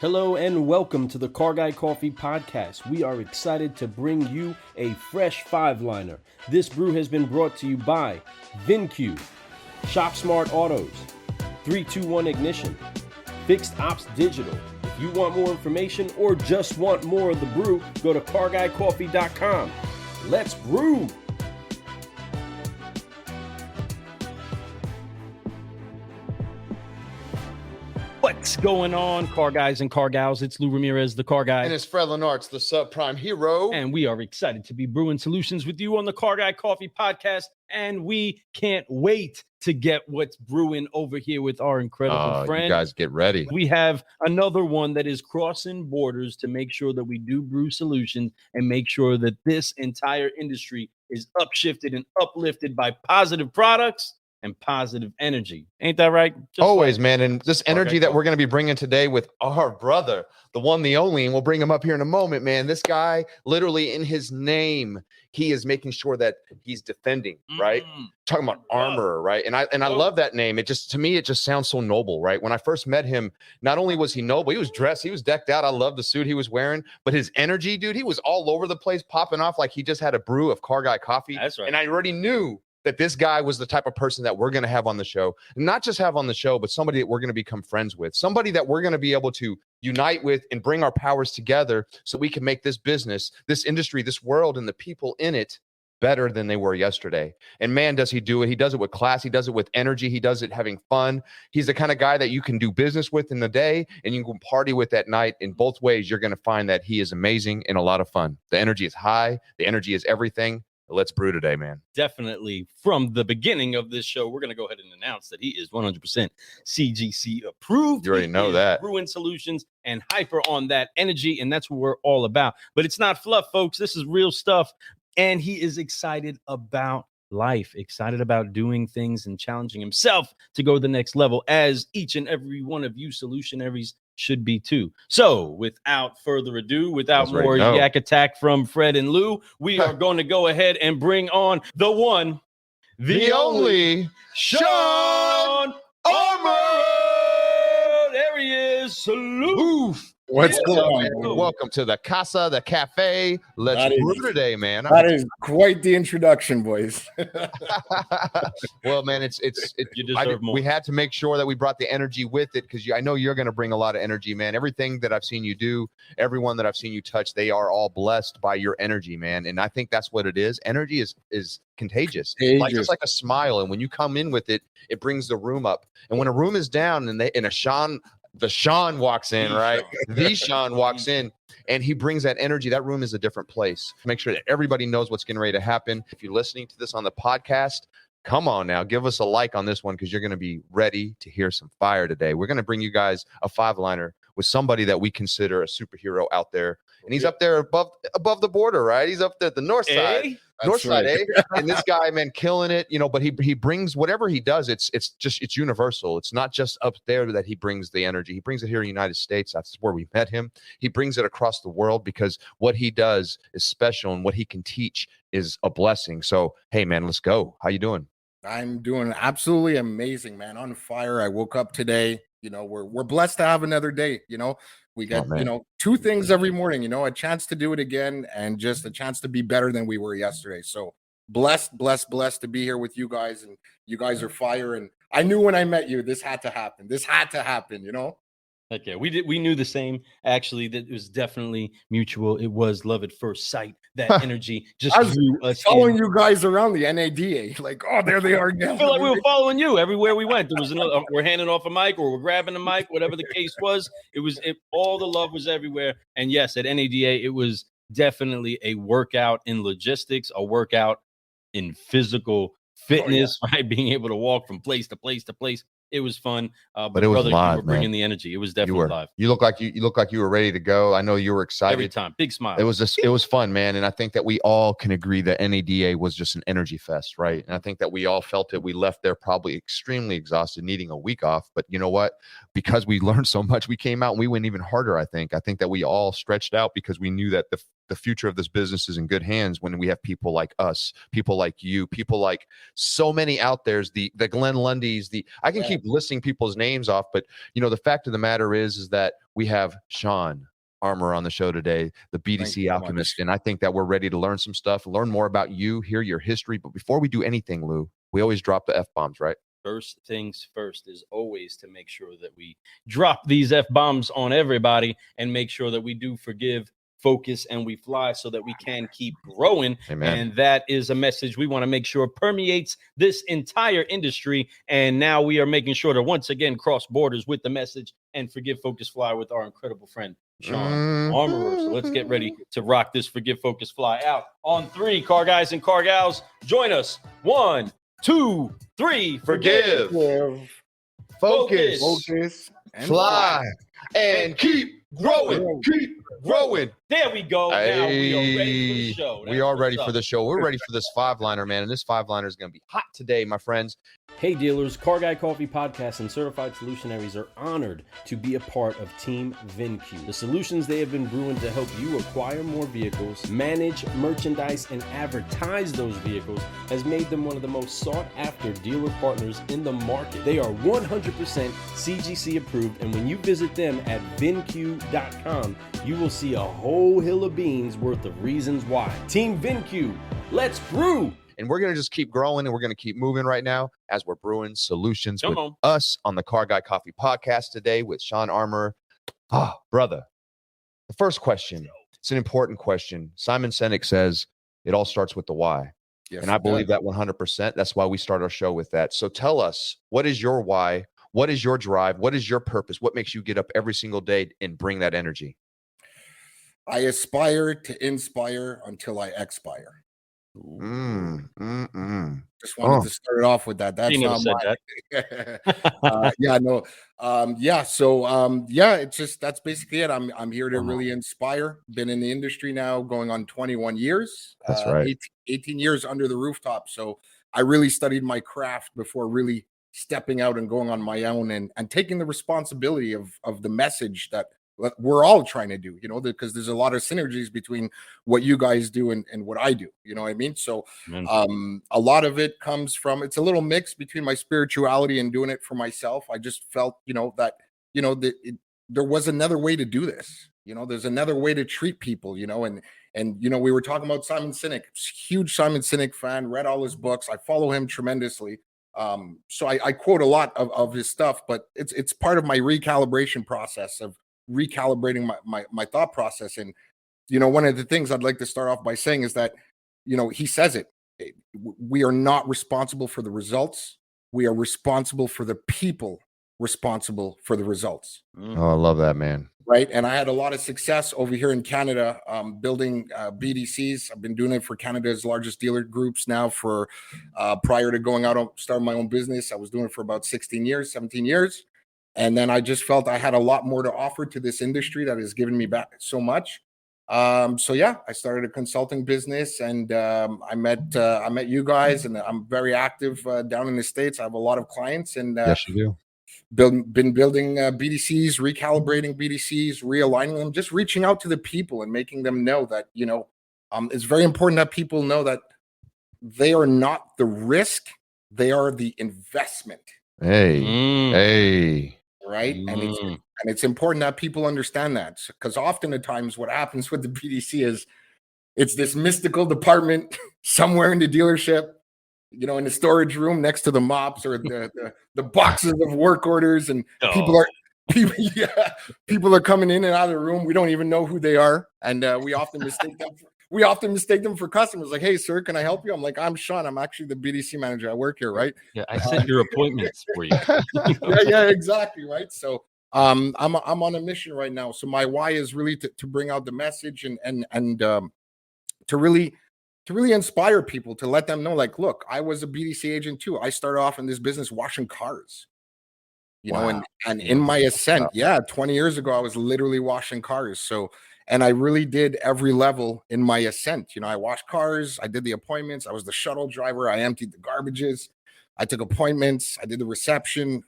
Hello and welcome to the Car Guy Coffee Podcast. We are excited to bring you a fresh five-liner. This brew has been brought to you by VinQ, Shop Smart Autos, 321 Ignition, Fixed Ops Digital. If you want more information or just want more of the brew, go to carguycoffee.com. Let's brew! What's going on, car guys and car gals? It's Lou Ramirez, the car guy. And it's Fred Lenartz, the subprime hero. And we are excited to be brewing solutions with you on the Car Guy Coffee Podcast. And we can't wait to get what's brewing over here with our incredible friend. You guys get ready. We have another one that is crossing borders to make sure that we do brew solutions and make sure that this entire industry is upshifted and uplifted by positive products and positive energy. Ain't that right? Always, man. And this energy that we're going to be bringing today with our brother, the one, the only, and we'll bring him up here in a moment, man. This guy, literally in his name, he is making sure that he's defending, right? Talking about armorer, right? And I love that name. It just, to me, it just sounds so noble, right? When I first met him, not only was he noble, he was dressed, he was decked out. I love the suit he was wearing, but his energy, dude, he was all over the place, popping off like he just had a brew of Car Guy coffee. That's right. And I already knew that this guy was the type of person that we're going to have on the show, not just have on the show, but somebody that we're going to become friends with, somebody that we're going to be able to unite with and bring our powers together so we can make this business, this industry, this world, and the people in it better than they were yesterday. And man, does he do it. He does it with class. He does it with energy. He does it having fun. He's the kind of guy that you can do business with in the day and you can party with at night. In both ways, you're going to find that he is amazing and a lot of fun. The energy is high. The energy is everything. Let's brew today, man. Definitely. From the beginning of this show, we're going to go ahead and announce that he is 100% CGC approved. You already know that. Brewing solutions and hyper on that energy, and that's what we're all about. But it's not fluff, folks. This is real stuff, and he is excited about life, excited about doing things and challenging himself to go to the next level, as each and every one of you solutionaries should be too. So without further ado, without more yak attack from Fred and Lou, we are going to go ahead and bring on the one, the only Shawn Armorer. There he is. Salute. What's going on? Welcome to the Casa, the cafe. Let's brew today, man. That is quite the introduction, boys. Well, man, you deserve more. We had to make sure that we brought the energy with it because I know you're going to bring a lot of energy, man. Everything that I've seen you do, everyone that I've seen you touch, they are all blessed by your energy, man. And I think that's what it is. Energy is contagious. Like just like a smile. And when you come in with it, it brings the room up. And when a room is down and the Shawn walks in, right? The Shawn walks in and he brings that energy. That room is a different place. Make sure that everybody knows what's getting ready to happen. If you're listening to this on the podcast, come on now, give us a like on this one because you're going to be ready to hear some fire today. We're going to bring you guys a five-liner with somebody that we consider a superhero out there. And he's up there above the border, right? He's up there at the north side. North side, eh? And this guy, man, killing it, but he brings whatever he does, it's universal. It's not just up there that he brings the energy. He brings it here in the United States. That's where we met him. He brings it across the world because what he does is special and what he can teach is a blessing. So, hey, man, let's go. How you doing? I'm doing absolutely amazing, man. On fire. I woke up today. We're blessed to have another day. We get, two things every morning, a chance to do it again and just a chance to be better than we were yesterday. So blessed to be here with you guys, and you guys are fire. And I knew when I met you, this had to happen. Okay, we knew the same. Actually, that it was definitely mutual. It was love at first sight. That energy just drew us following you guys around the NADA. Like, oh, there they are again. I feel like we were following you everywhere we went. There was another. We're handing off a mic, or we're grabbing a mic, whatever the case was. All the love was everywhere. And yes, at NADA, it was definitely a workout in logistics, a workout in physical fitness, right? Being able to walk from place to place to place. It was fun, but it was live. You were bringing the energy. It was definitely live. You look like you were ready to go. I know you were excited every time. Big smile. It was fun, man. And I think that we all can agree that NADA was just an energy fest, right? And I think that we all felt it. We left there probably extremely exhausted, needing a week off. But you know what? Because we learned so much, we came out and we went even harder. I think that we all stretched out because we knew that the the future of this business is in good hands when we have people like us, people like you, people like so many out there's the Glenn Lundys, I can keep listing people's names off, but the fact of the matter is that we have Shawn Armorer on the show today, the BDC Alchemist, and I think that we're ready to learn some stuff, learn more about you, hear your history. But before we do anything, Lou, we always drop the F-bombs, right? First things first is always to make sure that we drop these F-bombs on everybody and make sure that we do forgive, focus, and we fly so that we can keep growing. Amen. And that is a message we want to make sure permeates this entire industry. And now we are making sure to once again cross borders with the message and forgive, focus, fly with our incredible friend, Shawn Armorer. So let's get ready to rock this forgive, focus, fly out on 3. Car guys and car gals, join us. 1, 2, 3. Forgive, focus, and fly, and keep growing. Keep growing. There we go. Now we are ready for the show. We are ready for the show. We're ready for this 5-liner, man. And this 5-liner is going to be hot today, my friends. Hey dealers, Car Guy Coffee Podcast and Certified Solutionaries are honored to be a part of Team VinQ. The solutions they have been brewing to help you acquire more vehicles, manage, merchandise, and advertise those vehicles has made them one of the most sought after dealer partners in the market. They are 100% CGC approved, and when you visit them at vinq.com, you will see a whole hill of beans worth of reasons why. Team VinQ, let's brew! And we're going to just keep growing and we're going to keep moving right now as we're brewing solutions Come with on. us on the Car Guy Coffee Podcast today with Shawn Armorer. Brother, the first question, it's an important question. Simon Sinek says it all starts with the why. Yes, and I believe that 100%. That's why we start our show with that. So tell us, what is your why? What is your drive? What is your purpose? What makes you get up every single day and bring that energy? I aspire to inspire until I expire. Just wanted to start it off with that. That's not my it's just that's basically it. I'm here to really inspire. Been in the industry now going on 21 years. That's right. 18 years under the rooftop. So I really studied my craft before really stepping out and going on my own and taking the responsibility of the message that we're all trying to do, because there's a lot of synergies between what you guys do and what I do. You know what I mean? So a lot of it comes from, it's a little mix between my spirituality and doing it for myself. I just felt, that there was another way to do this. There's another way to treat people, and we were talking about Simon Sinek, huge Simon Sinek fan, read all his books. I follow him tremendously. So I quote a lot of his stuff, but it's part of my recalibration process of recalibrating my thought process. And one of the things I'd like to start off by saying is that he says it, we are not responsible for the results, we are responsible for the people responsible for the results. Oh, I love that, man. Right. And I had a lot of success over here in Canada, building BDCs. I've been doing it for Canada's largest dealer groups now for prior to going out starting my own business. I was doing it for about 17 years. And then I just felt I had a lot more to offer to this industry that has given me back so much. I started a consulting business, and I met you guys, and I'm very active down in the States. I have a lot of clients, and yes, you do. Been building BDCs, recalibrating BDCs, realigning them, just reaching out to the people and making them know that it's very important that people know that they are not the risk, they are the investment. Hey. Right. And it's important that people understand that, because often at times what happens with the BDC is it's this mystical department somewhere in the dealership, in the storage room next to the mops or the boxes of work orders, and people are coming in and out of the room. We don't even know who they are, and we often mistake them for customers. Like, hey, sir, can I help you? I'm like, I'm Shawn. I'm actually the BDC manager. I work here, right? Yeah, I set your appointments for you. yeah, exactly, right. So I'm on a mission right now. So my why is really to bring out the message and to really inspire people, to let them know, like, look, I was a BDC agent too. I started off in this business washing cars. And in my ascent, 20 years ago, I was literally washing cars. So, and I really did every level in my ascent. I washed cars, I did the appointments, I was the shuttle driver, I emptied the garbages, I took appointments, I did the reception.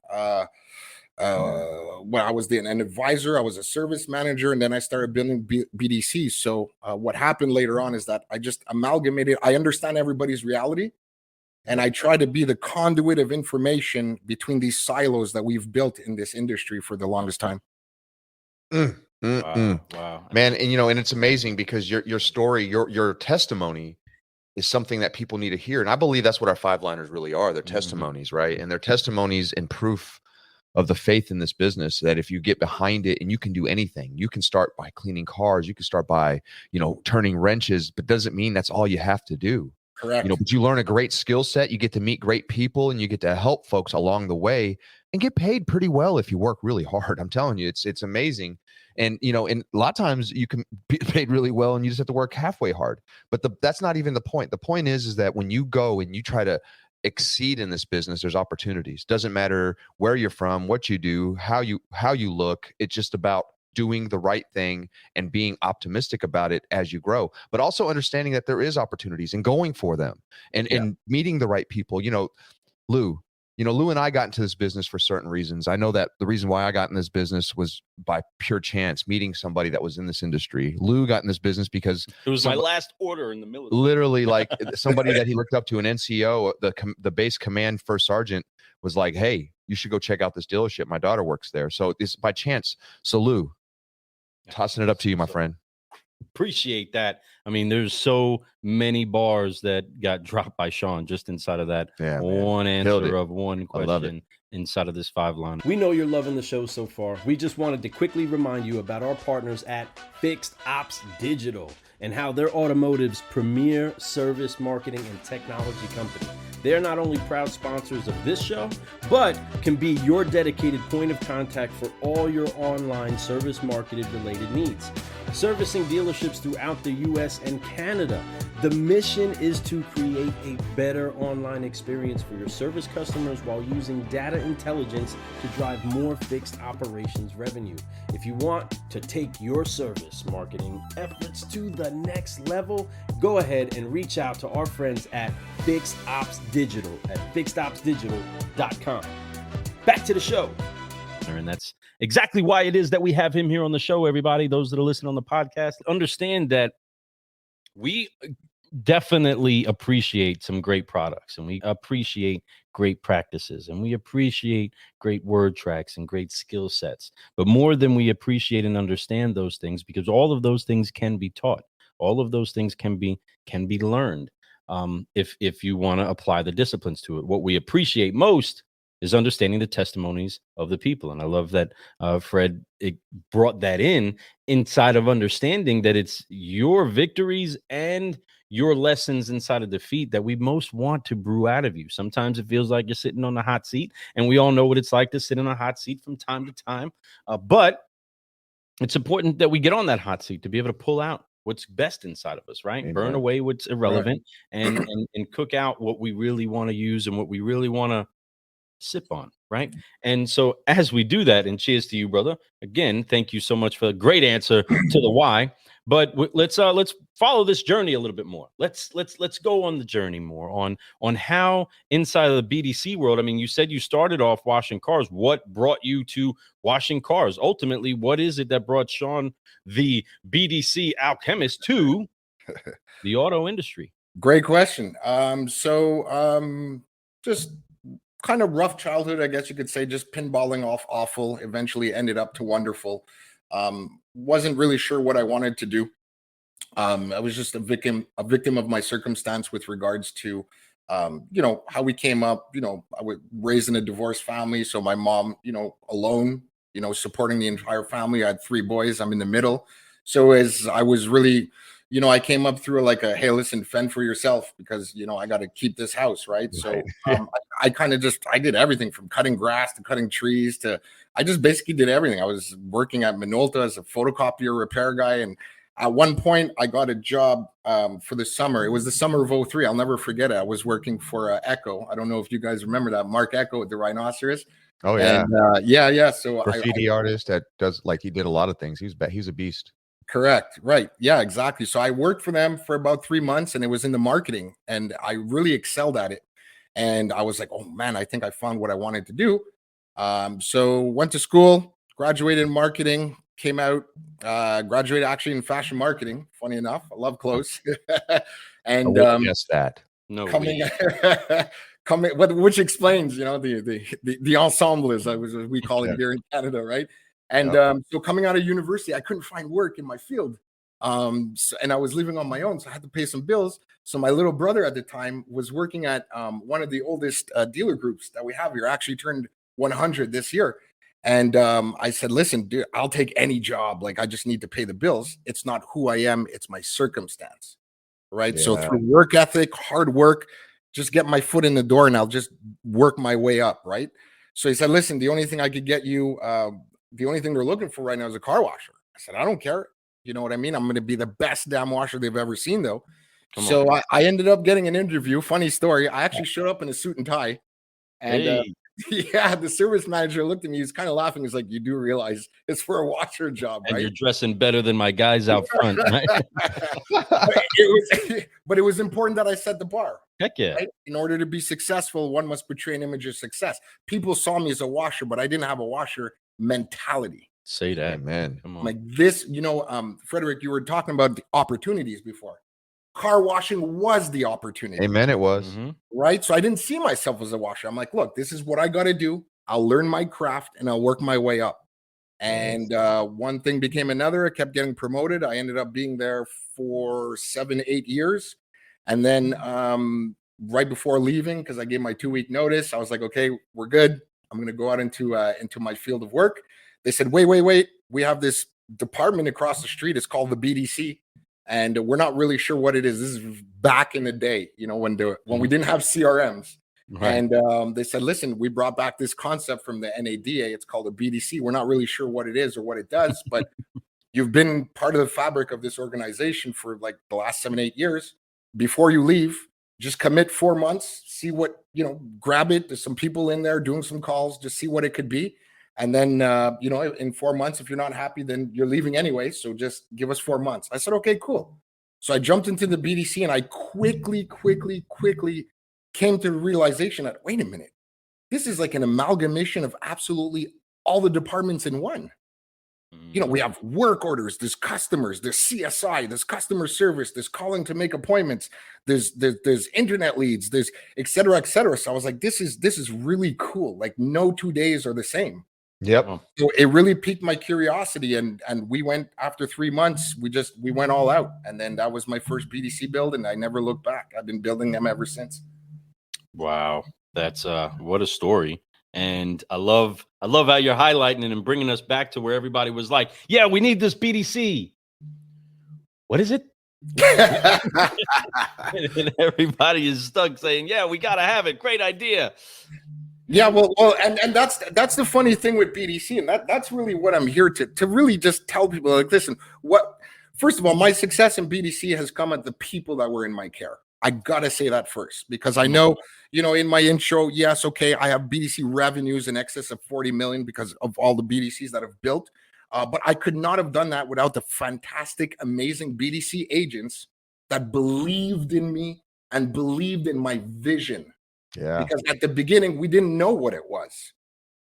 when I was an advisor, I was a service manager, and then I started building BDC. So what happened later on is that I just amalgamated. I understand everybody's reality, and I try to be the conduit of information between these silos that we've built in this industry for the longest time. Wow. Man, and and it's amazing because your story, your testimony is something that people need to hear. And I believe that's what our five liners really are. They're testimonies, right? And they're testimonies and proof of the faith in this business, that if you get behind it and you can do anything, you can start by cleaning cars, you can start by, turning wrenches, but doesn't mean that's all you have to do. Correct. But you learn a great skill set, you get to meet great people, and you get to help folks along the way and get paid pretty well if you work really hard. I'm telling you, it's amazing. And, and a lot of times you can be paid really well and you just have to work halfway hard. But that's not even the point. The point is that when you go and you try to exceed in this business, there's opportunities. Doesn't matter where you're from, what you do, how you look. It's just about doing the right thing and being optimistic about it as you grow, but also understanding that there is opportunities and going for them and meeting the right people. Lou and I got into this business for certain reasons. I know that the reason why I got in this business was by pure chance, meeting somebody that was in this industry. Lou got in this business because it was my last order in the military. Literally, like somebody that he looked up to, an NCO, the base command first sergeant, was like, "Hey, you should go check out this dealership. My daughter works there." So it's by chance. So Lou, tossing it up to you, my friend. Appreciate that. I mean, there's so many bars that got dropped by Shawn just inside of that one answer of one question inside of this 5-line. We know you're loving the show so far. We just wanted to quickly remind you about our partners at Fixed Ops Digital and how they're automotive's premier service, marketing, and technology company. They're not only proud sponsors of this show, but can be your dedicated point of contact for all your online service marketed related needs. Servicing dealerships throughout the US and Canada. The mission is to create a better online experience for your service customers while using data intelligence to drive more fixed operations revenue. If you want to take your service marketing efforts to the next level, go ahead and reach out to our friends at Fixed Ops Digital at fixedopsdigital.com. Back to the show. And that's exactly why it is that we have him here on the show, everybody. Those that are listening on the podcast, understand that we definitely appreciate some great products, and we appreciate great practices, and we appreciate great word tracks and great skill sets. But more than we appreciate and understand those things, because all of those things can be taught. All of those things can be learned if you want to apply the disciplines to it. What we appreciate most is understanding the testimonies of the people. And I love that Fred brought that inside of understanding that it's your victories and your lessons inside of defeat that we most want to brew out of you. Sometimes it feels like you're sitting on the hot seat, and we all know what it's like to sit in a hot seat from time to time. But it's important that we get on that hot seat to be able to pull out what's best inside of us, right? Amen. Burn away what's irrelevant, right. and cook out what we really want to use and what we really want to sip on, right? And so as we do that, and cheers to you, brother. Again, thank you so much for a great answer to the why. But let's follow this journey a little bit more. Let's go on the journey more on how inside of the BDC world. I mean, you said you started off washing cars. What brought you to washing cars? Ultimately, what is it that brought Shawn, the BDC alchemist, to the auto industry? Great question. Just kind of rough childhood, I guess you could say, just pinballing off awful, eventually ended up to wonderful. Wasn't really sure what I wanted to do. I was just a victim of my circumstance with regards to, how we came up. I was raised in a divorced family. So my mom, alone, supporting the entire family. I had 3 boys. I'm in the middle. So as I was really, I came up through like a, hey, listen, fend for yourself because, I got to keep this house. Right. So I did everything from cutting grass to cutting trees I just basically did everything. I was working at Minolta as a photocopier repair guy. And at one point I got a job for the summer. It was the summer of 2003. I'll never forget it. I was working for Echo. I don't know if you guys remember that. Mark Echo with the Rhinoceros. Oh yeah. And, yeah. So graffiti artist that does, like, he did a lot of things. He's a beast. Correct. Right. Yeah, exactly. So I worked for them for about 3 months, and it was in the marketing, and I really excelled at it. And I was like, oh man, I think I found what I wanted to do. So went to school, graduated in marketing, came out, graduated actually in fashion marketing. Funny enough, I love clothes. And guess that. No coming way. coming which explains, you know, the ensemble, as we call it here in Canada, right? And so coming out of university, I couldn't find work in my field. And I was living on my own, so I had to pay some bills. So my little brother at the time was working at one of the oldest dealer groups that we have here. Actually turned 100 this year. And I said, listen, dude, I'll take any job. Like, I just need to pay the bills. It's not who I am, it's my circumstance. Right. So through work ethic, hard work, just get my foot in the door and I'll just work my way up. Right. So he said, listen, the only thing I could get you, the only thing they're looking for right now is a car washer. I said, I don't care. You know what I mean? I'm going to be the best damn washer they've ever seen, though. So I ended up getting an interview. Funny story. I actually showed up in a suit and tie. And yeah, the service manager looked at me. He's kind of laughing. He's like, you do realize it's for a washer job, right? And you're dressing better than my guys out front, right? But it was important that I set the bar. Heck yeah. Right? In order to be successful, one must portray an image of success. People saw me as a washer, but I didn't have a washer mentality. Say that, man. Come on. Like this, you know, Frederick, you were talking about the opportunities before. Car washing was the opportunity. Amen. It was. Right. So I didn't see myself as a washer. I'm like, look, this is what I got to do. I'll learn my craft and I'll work my way up. And one thing became another. I kept getting promoted. I ended up being there for 7-8 years. And then right before leaving, because I gave my 2-week notice, I was like, okay, we're good. I'm going to go out into my field of work. They said, wait. We have this department across the street. It's called the BDC. And we're not really sure what it is. This is back in the day, you know, when we didn't have CRMs. Right. And they said, listen, we brought back this concept from the NADA. It's called a BDC. We're not really sure what it is or what it does, but you've been part of the fabric of this organization for like the last 7-8 years. Before you leave, just commit 4 months, see what, you know, grab it. There's some people in there doing some calls, just see what it could be. And then, you know, in 4 months, if you're not happy, then you're leaving anyway. So just give us 4 months. I said, okay, cool. So I jumped into the BDC and I quickly came to the realization that, wait a minute, this is like an amalgamation of absolutely all the departments in one. You know, we have work orders, there's customers, there's CSI, there's customer service, there's calling to make appointments, there's internet leads, there's et cetera, et cetera. So I was like, this is really cool. Like no 2 days are the same. Yep. So it really piqued my curiosity, and we went after 3 months. We went all out, and then that was my first BDC build, and I never looked back. I've been building them ever since. Wow, that's what a story. And I love how you're highlighting it and bringing us back to where everybody was like, yeah, we need this BDC. What is it? And everybody is stuck saying, yeah, we got to have it. Great idea. Yeah, well, and that's the funny thing with BDC, and that's really what I'm here to really just tell people, like, listen, first of all, my success in BDC has come at the people that were in my care. I gotta say that first, because I know, you know, in my intro, yes, okay, I have BDC revenues in excess of 40 million because of all the BDCs that I've built, but I could not have done that without the fantastic, amazing BDC agents that believed in me and believed in my vision. Yeah. Because at the beginning, we didn't know what it was.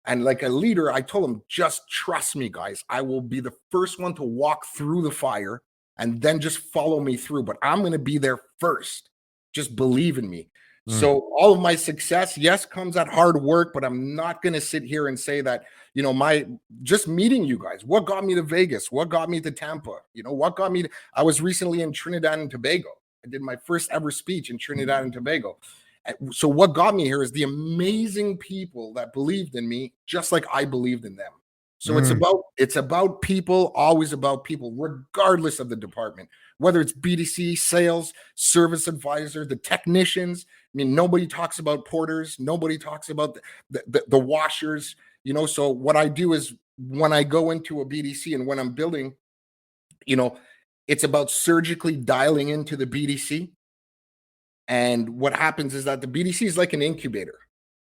And like a leader, I told them, just trust me, guys. I will be the first one to walk through the fire and then just follow me through. But I'm going to be there first. Just believe in me. So all of my success, yes, comes at hard work, but I'm not going to sit here and say that, you know, just meeting you guys, what got me to Vegas, what got me to Tampa, you know, what got me I was recently in Trinidad and Tobago. I did my first ever speech in Trinidad and Tobago. So what got me here is the amazing people that believed in me, just like I believed in them. So it's about people, always about people, regardless of the department, whether it's BDC, sales, service advisor, the technicians. I mean, nobody talks about porters. Nobody talks about the washers, you know. So what I do is when I go into a BDC and when I'm building, you know, it's about surgically dialing into the BDC. And what happens is that the BDC is like an incubator,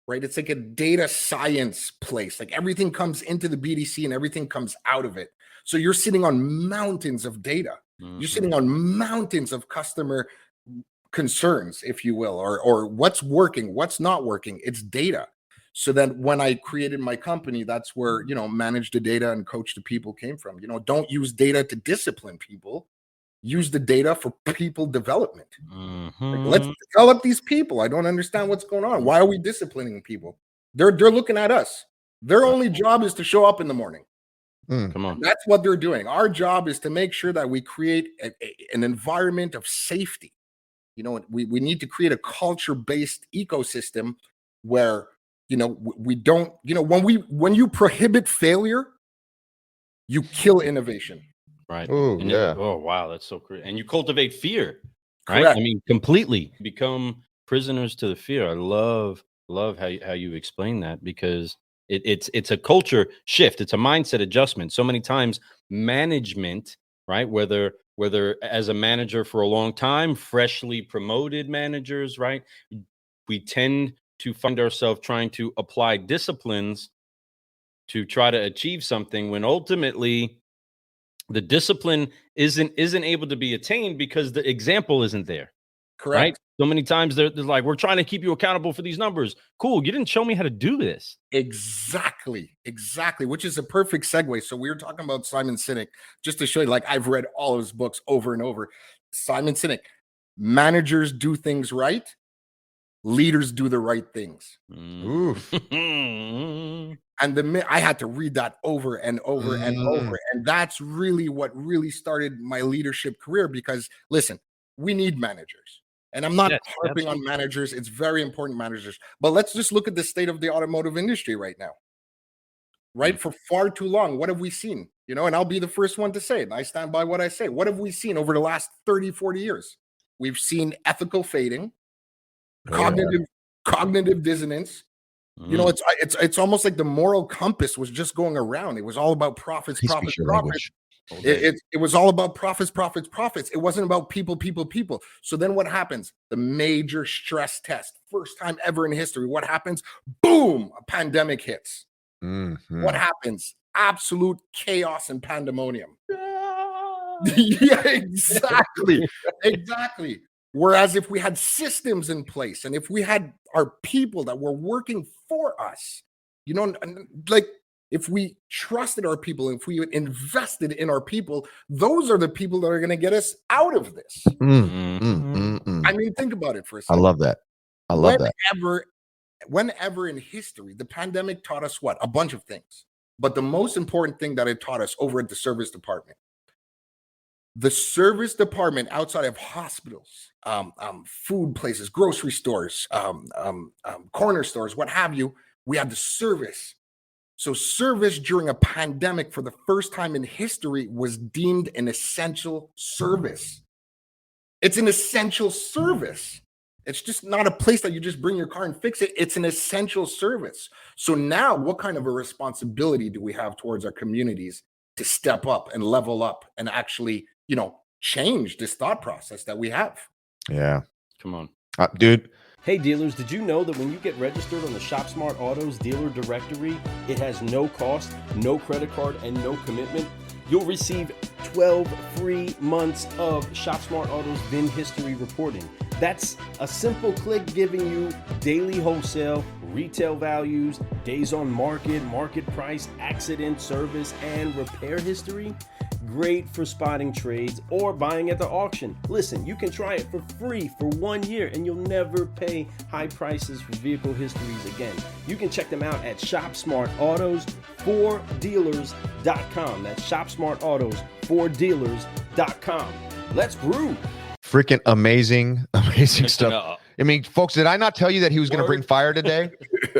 right? It's like a data science place. Like everything comes into the BDC and everything comes out of it. So you're sitting on mountains of data. You're sitting on mountains of customer concerns, if you will, or what's working, what's not working. It's data. So then when I created my company, that's where, manage the data and coach the people came from. Don't use data to discipline people. Use the data for people development. Like, let's develop these people. I don't understand what's going on. Why are we disciplining people? They're looking at us. Their only job is to show up in the morning. Come on. That's what they're doing. Our job is to make sure that we create an environment of safety. We need to create a culture-based ecosystem where, we don't, when you prohibit failure, you kill innovation. Right. Oh, yeah. Oh, wow. That's so crazy. And you cultivate fear, right? Correct. I mean, completely become prisoners to the fear. I love how you explain that, because it's a culture shift. It's a mindset adjustment. So many times management, right? Whether as a manager for a long time, freshly promoted managers, right? We tend to find ourselves trying to apply disciplines to try to achieve something when ultimately the discipline isn't able to be attained because the example isn't there. Correct. Right? So many times they're like, we're trying to keep you accountable for these numbers. Cool. You didn't show me how to do this. Exactly. Which is a perfect segue. So we were talking about Simon Sinek, just to show you, like, I've read all of his books over and over. Simon Sinek, managers do things right. Leaders do the right things. Oof. And I had to read that over and over and over. And that's really what really started my leadership career, because listen, we need managers. And I'm not harping on managers. It's very important, managers. But let's just look at the state of the automotive industry right now. Right? For far too long, what have we seen? And I'll be the first one to say it. I stand by what I say. What have we seen over the last 30, 40 years? We've seen ethical fading, cognitive dissonance. It's almost like the moral compass was just going around. It was all about profits. It was all about profits. It wasn't about people. So then what happens? The major stress test, first time ever in history. What happens? Boom, a pandemic hits. What happens? Absolute chaos and pandemonium. Yeah, exactly. Whereas if we had systems in place and if we had our people that were working for us, like, if we trusted our people, if we invested in our people, those are the people that are going to get us out of this. I mean, think about it for a second. I love that. Whenever in history, the pandemic taught us what? A bunch of things. But the most important thing that it taught us over at the service department, outside of hospitals, food places, grocery stores, corner stores, what have you, we had the service. So service during a pandemic for the first time in history was deemed an essential service. It's an essential service. It's just not a place that you just bring your car and fix it. It's an essential service. So now what kind of a responsibility do we have towards our communities to step up and level up and actually, change this thought process that we have? Yeah. Come on. Dude. Hey dealers, did you know that when you get registered on the ShopSmart Autos dealer directory, it has no cost, no credit card, and no commitment? You'll receive 12 free months of ShopSmart Autos VIN history reporting. That's a simple click giving you daily wholesale, retail values, days on market, market price, accident, service, and repair history. Great for spotting trades or buying at the auction. Listen, you can try it for free for 1 year and you'll never pay high prices for vehicle histories again. You can check them out at ShopSmartAutos4Dealers.com. That's ShopSmartAutos4Dealers.com. Let's brew. Freaking amazing stuff. I mean, folks, did I not tell you that he was going to bring fire today?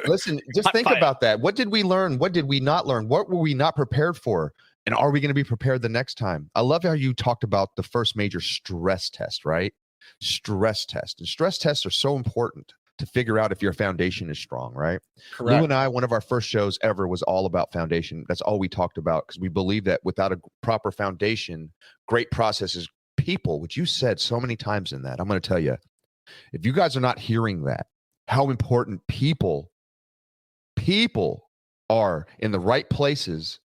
Listen, just think about that. What did we learn? What did we not learn? What were we not prepared for? And are we going to be prepared the next time? I love how you talked about the first major stress test, right? Stress test. And stress tests are so important to figure out if your foundation is strong, right? Correct. Lou and I, one of our first shows ever was all about foundation. That's all we talked about, because we believe that without a proper foundation, great processes, people, which you said so many times in that, I'm going to tell you, if you guys are not hearing that, how important people are in the right places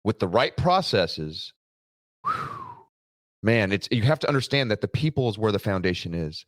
with the right processes, Man, you have to understand that the people is where the foundation is.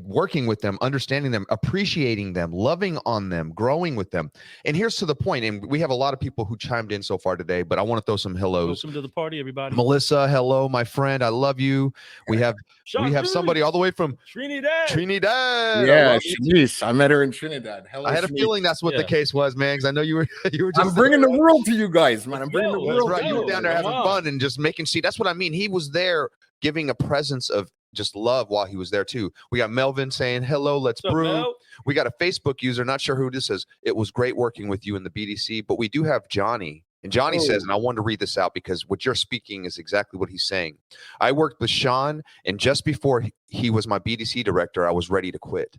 Working with them, understanding them, appreciating them, loving on them, growing with them. And here's to the point, and we have a lot of people who chimed in so far today, but I want to throw some hellos. Welcome to the party, everybody. Melissa, hello, my friend. I love you. We have somebody all the way from Trinidad. Yeah, Shanice. I met her in Trinidad. Hello, I had a feeling that's what the case was, man, because I know you were just I'm bringing the world to you guys, man. I'm bringing the world. Right. You were down there having fun and just making that's what I mean. He was there giving a presence of just love while he was there too. We got Melvin saying hello, let's brew. Mel? We got a Facebook user, not sure who this is. It was great working with you in the BDC, but we do have Johnny. And Johnny says, and I wanted to read this out because what you're speaking is exactly what he's saying. I worked with Shawn, and just before he was my BDC director, I was ready to quit.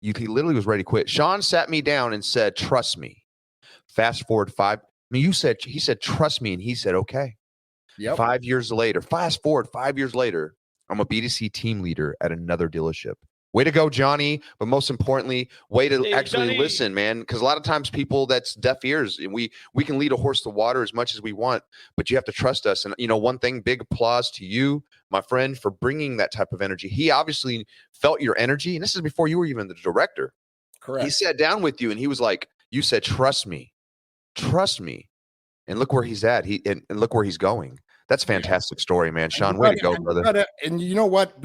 He literally was ready to quit. Shawn sat me down and said, trust me. Fast forward he said, trust me. And he said, okay. Yep. 5 years later, fast forward 5 years later, I'm a BDC team leader at another dealership. Way to go, Johnny. But most importantly, way to actually listen, man. Because a lot of times people, that's deaf ears. And we can lead a horse to water as much as we want, but you have to trust us. And, one thing, big applause to you, my friend, for bringing that type of energy. He obviously felt your energy. And this is before you were even the director. Correct. He sat down with you and he was like, you said, trust me. Trust me. And look where he's at. And look where he's going. That's a fantastic story, man. Shawn, way to go, brother. And you know what?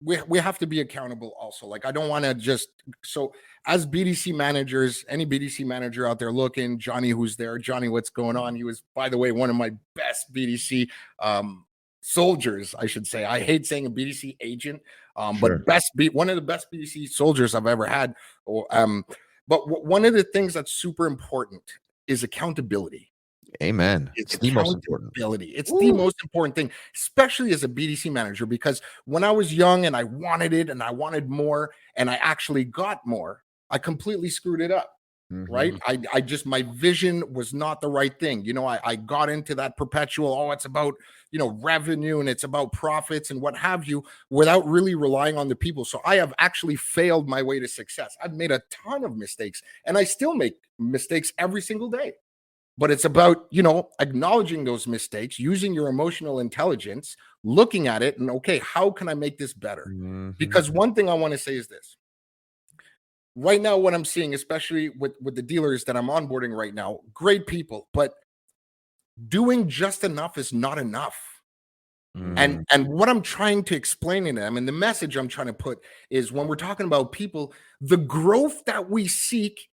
We have to be accountable also. Like, I don't want to just, so as BDC managers, any BDC manager out there looking, Johnny, who's there, Johnny, what's going on? He was, by the way, one of my best BDC soldiers, I should say. I hate saying a BDC agent, but one of the best BDC soldiers I've ever had. But one of the things that's super important is accountability. Amen. It's the most important. It's the most important thing, especially as a BDC manager, because when I was young and I wanted it and I wanted more and I actually got more, I completely screwed it up. Mm-hmm. Right. I just, my vision was not the right thing. I got into that perpetual, it's about, revenue and it's about profits and what have you, without really relying on the people. So I have actually failed my way to success. I've made a ton of mistakes and I still make mistakes every single day. But it's about, acknowledging those mistakes, using your emotional intelligence, looking at it and, okay, how can I make this better? Mm-hmm. Because one thing I want to say is this. Right now, what I'm seeing, especially with the dealers that I'm onboarding right now, great people, but doing just enough is not enough. Mm. And what I'm trying to explain to them, and the message I'm trying to put is, when we're talking about people, the growth that we seek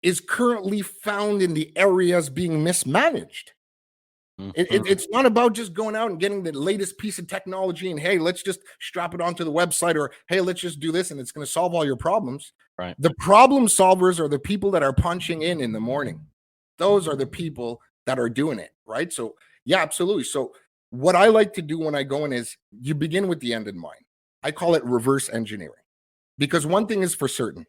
is currently found in the areas being mismanaged. Mm-hmm. It's not about just going out and getting the latest piece of technology and, hey, let's just strap it onto the website, or, hey, let's just do this and it's going to solve all your problems. Right. The problem solvers are the people that are punching in the morning. Those are the people that are doing it, right? So, yeah, absolutely. So what I like to do when I go in is, you begin with the end in mind. I call it reverse engineering, because one thing is for certain.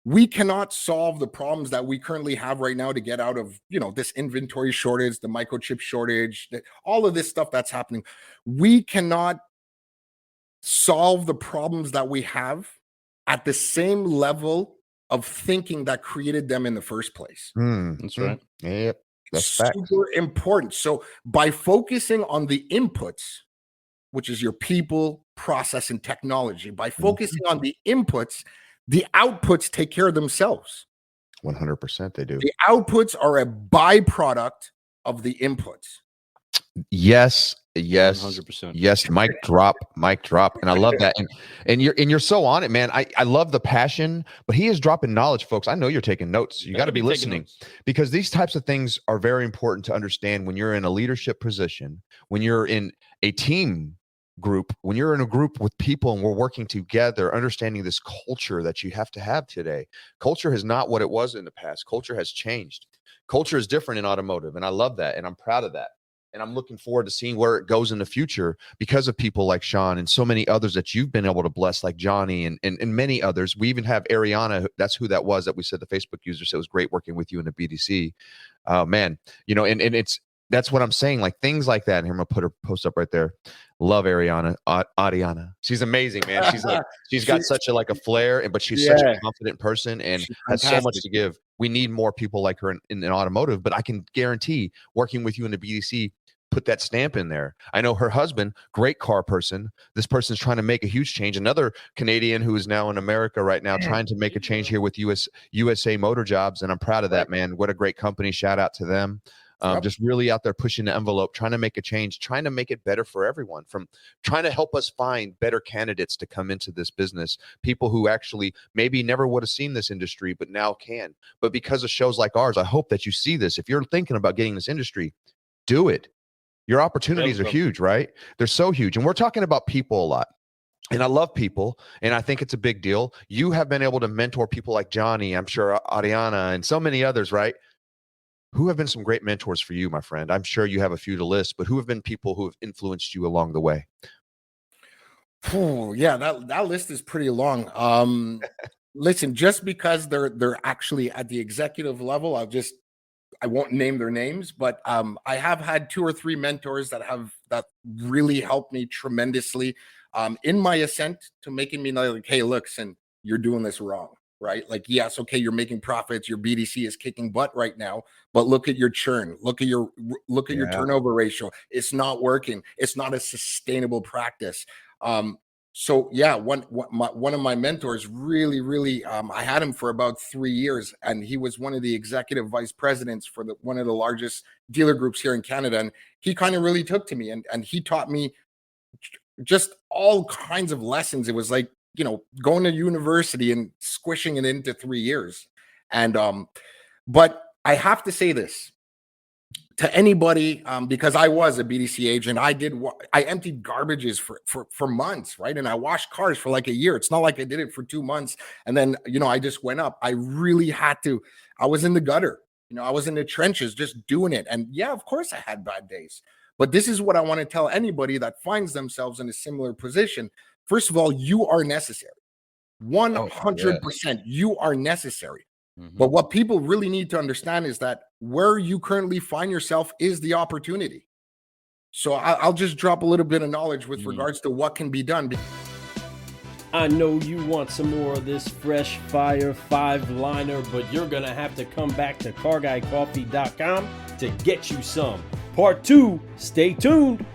We cannot solve the problems that we currently have right now to get out of, this inventory shortage, the microchip shortage, all of this stuff that's happening. We cannot solve the problems that we have at the same level of thinking that created them in the first place. That's right. Yep. That's super important. So by focusing on the inputs, which is your people, process, and technology, by focusing on the inputs, the outputs take care of themselves. 100% they do. The outputs are a byproduct of the inputs. Yes. 100%. Yes. Mic drop. And I love that. And you're so on it, man. I love the passion, but he is dropping knowledge, folks. I know you're taking notes. You got to be listening, because these types of things are very important to understand when you're in a leadership position, when you're in a team group, when you're in a group with people and we're working together, understanding this culture that you have to have today. Culture is not what it was in the past. Culture has changed. Culture is different in automotive, and I love that, and I'm proud of that. And I'm looking forward to seeing where it goes in the future because of people like Shawn and so many others that you've been able to bless, like Johnny and many others. We even have Ariana. That's who that was that we said the Facebook user said it was great working with you in the BDC. Man, and that's what I'm saying. Like things like that. And here, I'm gonna put her post up right there. Love Ariana. She's amazing, man. She's got such a flair, but she's such a confident person and has so much to give. We need more people like her in automotive, but I can guarantee working with you in the BDC, put that stamp in there. I know her husband, great car person. This person's trying to make a huge change. Another Canadian who is now in America right now, trying to make a change here with USA Motor Jobs. And I'm proud of that, man. What a great company. Shout out to them. Just really out there pushing the envelope, trying to make a change, trying to make it better for everyone, from trying to help us find better candidates to come into this business, people who actually maybe never would have seen this industry, but now can. But because of shows like ours, I hope that you see this. If you're thinking about getting this industry, do it. Your opportunities are huge, right? They're so huge. And we're talking about people a lot. And I love people, and I think it's a big deal. You have been able to mentor people like Johnny, I'm sure Ariana, and so many others, right? Who have been some great mentors for you, my friend? I'm sure you have a few to list, but who have been people who have influenced you along the way? Oh, yeah, that list is pretty long. Listen, just because they're actually at the executive level, I won't name their names, but I have had 2 or 3 mentors that really helped me tremendously in my ascent to making me know, like, hey, look, son, you're doing this wrong. Right? Like, yes, okay, you're making profits, your BDC is kicking butt right now, but look at your churn, look at your turnover ratio. It's not working. It's not a sustainable practice. So yeah, one of my mentors really, I had him for about 3 years, and he was one of the executive vice presidents for one of the largest dealer groups here in Canada. And he kind of really took to me, and he taught me just all kinds of lessons. It was like, going to university and squishing it into 3 years. And, but I have to say this to anybody, because I was a BDC agent. I emptied garbages for months, right? And I washed cars for like a year. It's not like I did it for 2 months. And then, I just went up. I really had to, I was in the gutter, I was in the trenches just doing it. And yeah, of course I had bad days, but this is what I want to tell anybody that finds themselves in a similar position. First of all, you are necessary. 100%, you are necessary. Mm-hmm. But what people really need to understand is that where you currently find yourself is the opportunity. So I'll just drop a little bit of knowledge with regards to what can be done. I know you want some more of this fresh fire 5-liner, but you're going to have to come back to carguycoffee.com to get you some. Part 2, stay tuned.